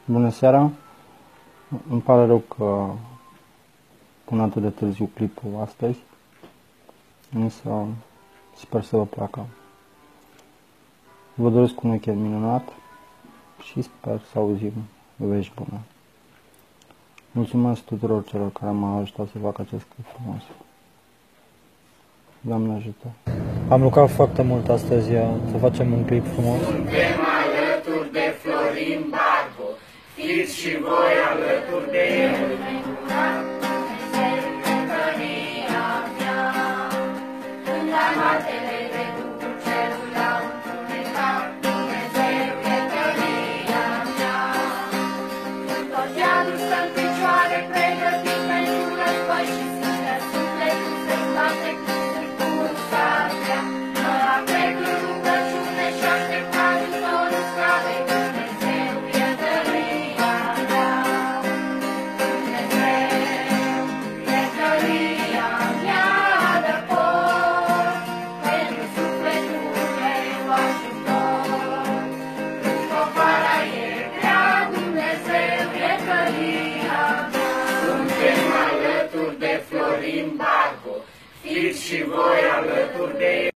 Bună seara! Îmi pare rău că pun atât de târziu clipul astăzi, însă sper să vă placă. Vă doresc un weekend minunat și sper să auzim vești bune. Mulțumesc tuturor celor care m-au ajutat să fac acest clip frumos. Doamne ajută! Am lucrat foarte mult astăzi să facem un clip frumos. Suntem alături de Florin Barbu, fiți și voi alături de el. Fiți și voi alături de el.